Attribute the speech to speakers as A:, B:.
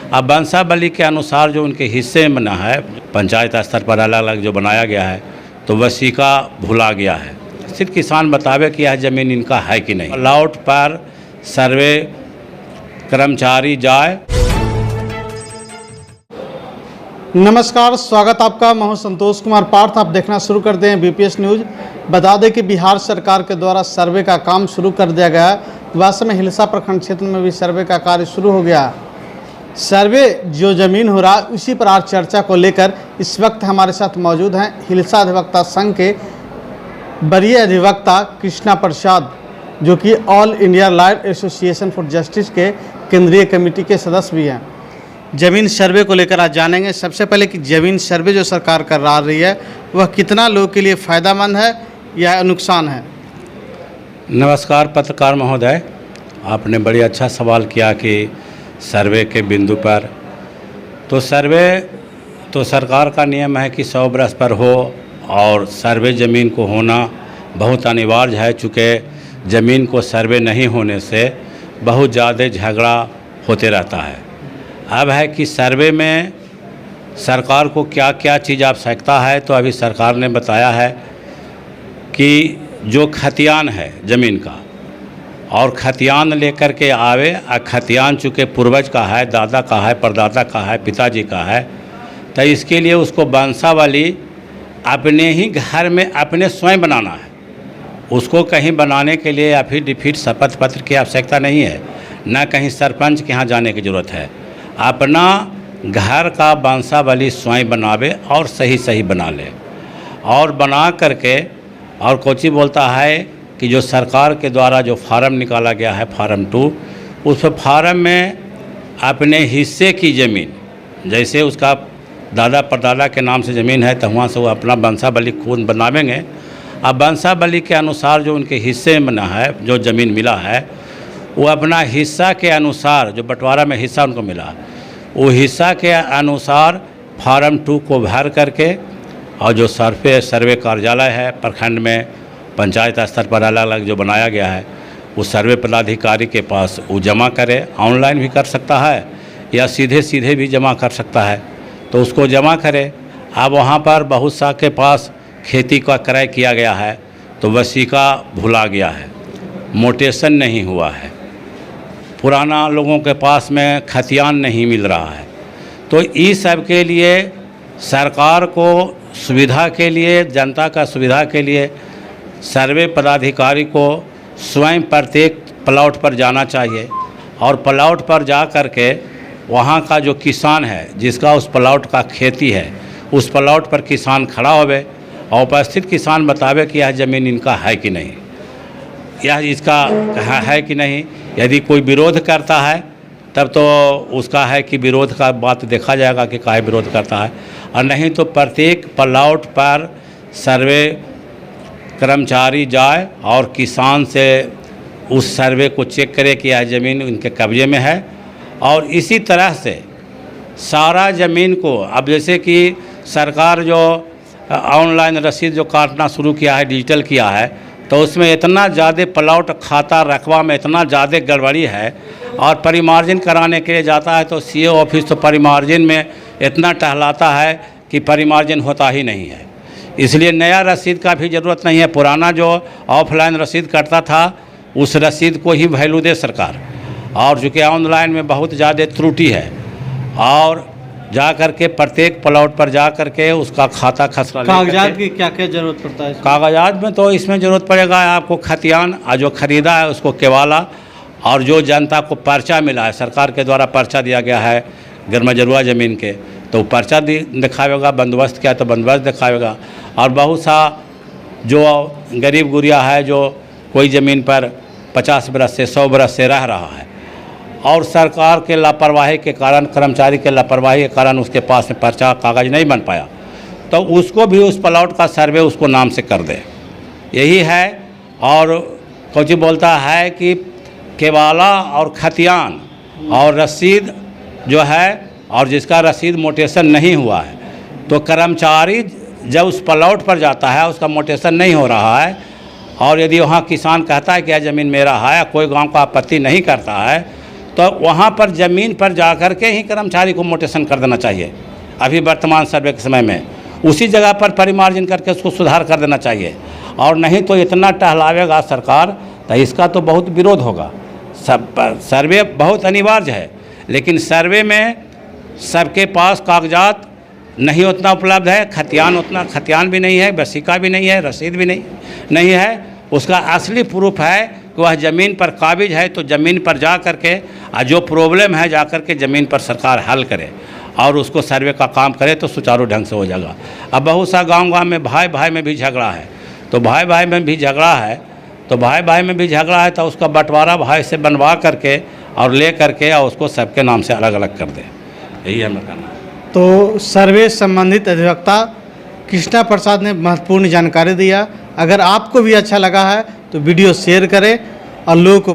A: अब वंशावली के अनुसार जो उनके हिस्से में बना है, पंचायत स्तर पर अलग अलग जो बनाया गया है, तो वसीका भुला गया है। सिर्फ किसान बतावे कि यह ज़मीन इनका है कि नहीं। प्लॉट पर सर्वे कर्मचारी जाए।
B: नमस्कार, स्वागत आपका। मैं हूं संतोष कुमार पार्थ। आप देखना शुरू कर दें बीपीएस न्यूज़। बता दें कि बिहार सरकार के द्वारा सर्वे का काम शुरू कर दिया गया है। वास्तव में हिलसा प्रखंड क्षेत्र में भी सर्वे का कार्य शुरू हो गया। सर्वे जो ज़मीन हो रहा है उसी पर आज चर्चा को लेकर इस वक्त हमारे साथ मौजूद हैं हिलसा अधिवक्ता संघ के वरीय अधिवक्ता कृष्णा प्रसाद, जो कि all India lawyer association for justice के केंद्रीय कमेटी के सदस्य भी हैं। ज़मीन सर्वे को लेकर आज जानेंगे। सबसे पहले कि ज़मीन सर्वे जो सरकार करा रही है वह कितना लोगों के लिए फ़ायदेमंद है या नुकसान है?
A: नमस्कार पत्रकार महोदय, आपने बड़ी अच्छा सवाल किया कि सर्वे के बिंदु पर। तो सर्वे तो सरकार का नियम है कि 100 बरस पर हो, और सर्वे ज़मीन को होना बहुत अनिवार्य है, चूँकि ज़मीन को सर्वे नहीं होने से बहुत ज़्यादा झगड़ा होते रहता है। अब है कि सर्वे में सरकार को क्या क्या चीज़ आवश्यकता है, तो अभी सरकार ने बताया है कि जो खतियान है ज़मीन का, और खतियान लेकर के आवे। खतियान चूँकि पूर्वज का है, दादा का है, परदादा का है, पिताजी का है, तो इसके लिए उसको वंशावली अपने ही घर में अपने स्वयं बनाना है। उसको कहीं बनाने के लिए एफिडेविट शपथ पत्र की आवश्यकता नहीं है, न कहीं सरपंच के यहाँ जाने की ज़रूरत है। अपना घर का वंशावली स्वयं बनावे और सही सही बना ले, और बना करके और कोची बोलता है कि जो सरकार के द्वारा जो फार्म निकाला गया है फार्म 2, उस फार्म में अपने हिस्से की ज़मीन, जैसे उसका दादा परदादा के नाम से ज़मीन है तो वहाँ से वो अपना वंशावली खुद बनावेंगे। अब वंशावली के अनुसार जो उनके हिस्से में बना है, जो ज़मीन मिला है, वो अपना हिस्सा के अनुसार, जो बंटवारा में हिस्सा उनको मिला, वो हिस्सा के अनुसार फार्म 2 को भर करके, और जो सर्वे कार्यालय है प्रखंड में, पंचायत स्तर पर अलग अलग जो बनाया गया है, उस सर्वे पदाधिकारी के पास वो जमा करे। ऑनलाइन भी कर सकता है या सीधे सीधे भी जमा कर सकता है, तो उसको जमा करे। अब वहाँ पर बहुत सा के पास खेती का क्रय किया गया है, तो वसीका भुला गया है, मोटेशन नहीं हुआ है, पुराना लोगों के पास में खतियान नहीं मिल रहा है। तो इस सब के लिए सरकार को सुविधा के लिए, जनता का सुविधा के लिए सर्वे पदाधिकारी को स्वयं प्रत्येक प्लॉट पर जाना चाहिए, और प्लॉट पर जा कर के वहाँ का जो किसान है, जिसका उस प्लॉट का खेती है, उस प्लॉट पर किसान खड़ा होवे और उपस्थित किसान बतावे कि यह ज़मीन इनका है कि नहीं, यह इसका है कि नहीं। यदि कोई विरोध करता है तब तो उसका है कि विरोध का बात देखा जाएगा कि काहे विरोध करता है, और नहीं तो प्रत्येक प्लॉट पर सर्वे कर्मचारी जाए और किसान से उस सर्वे को चेक करे कि यह ज़मीन उनके कब्जे में है। और इसी तरह से सारा ज़मीन को, अब जैसे कि सरकार जो ऑनलाइन रसीद जो काटना शुरू किया है, डिजिटल किया है, तो उसमें इतना ज़्यादा प्लॉट खाता रकबा में इतना ज़्यादा गड़बड़ी है, और परिमार्जिन कराने के लिए जाता है तो सीओ ऑफिस तो परिमार्जिन में इतना टहलाता है कि परिमार्जिन होता ही नहीं है। इसलिए नया रसीद का भी ज़रूरत नहीं है। पुराना जो ऑफलाइन रसीद करता था उस रसीद को ही वैल्यू दे सरकार, और चूँकि ऑनलाइन में बहुत ज़्यादा त्रुटि है, और जा कर के प्रत्येक प्लॉट पर जा कर के उसका खाता खसरा।
B: कागजात की क्या क्या ज़रूरत पड़ता है?
A: कागजात में तो इसमें ज़रूरत पड़ेगा आपको खतियान, और जो ख़रीदा है उसको केवाला, और जो जनता को पर्चा मिला है, सरकार के द्वारा पर्चा दिया गया है गरमजरुआ ज़मीन के, तो पर्चा दिखावेगा, बंदोबस्त किया तो बंदोबस्त दिखावेगा। और बहुत सा जो गरीब गुरिया है, जो कोई ज़मीन पर 50 बरस से 100 बरस से रह रहा है, और सरकार के लापरवाही के कारण, कर्मचारी के लापरवाही के कारण उसके पास में पर्चा कागज़ नहीं बन पाया, तो उसको भी उस प्लॉट का सर्वे उसको नाम से कर दे, यही है। और कुछ बोलता है कि केवाला और खतियान और रसीद जो है, और जिसका रसीद मोटेशन नहीं हुआ है, तो कर्मचारी जब उस प्लॉट पर जाता है, उसका मोटेशन नहीं हो रहा है, और यदि वहाँ किसान कहता है कि यह ज़मीन मेरा है, कोई गांव का आपत्ति नहीं करता है, तो वहाँ पर ज़मीन पर जा कर के ही कर्मचारी को मोटेशन कर देना चाहिए। अभी वर्तमान सर्वे के समय में उसी जगह पर परिमार्जन करके उसको सुधार कर देना चाहिए, और नहीं तो इतना टहलावेगा सरकार तो इसका तो बहुत विरोध होगा। सर्वे बहुत अनिवार्य है, लेकिन सर्वे में सबके पास कागजात नहीं उतना उपलब्ध है, खतियान भी नहीं है, वसीका भी नहीं है, रसीद भी नहीं है। उसका असली प्रूफ है कि वह ज़मीन पर काबिज है, तो ज़मीन पर जा कर के जो प्रॉब्लम है जा कर के ज़मीन पर सरकार हल करे और उसको सर्वे का काम करे तो सुचारू ढंग से हो जाएगा। अब बहुत सा गांव में भाई भाई में भी झगड़ा है, तो भाई भाई में भी झगड़ा है तो उसका बंटवारा भाई से बनवा करके और ले करके और उसको सबके नाम से अलग अलग कर दे, यही हमें करना है।
B: तो सर्वे संबंधित अधिवक्ता कृष्णा प्रसाद ने महत्वपूर्ण जानकारी दिया। अगर आपको भी अच्छा लगा है तो वीडियो शेयर करें और लोगों को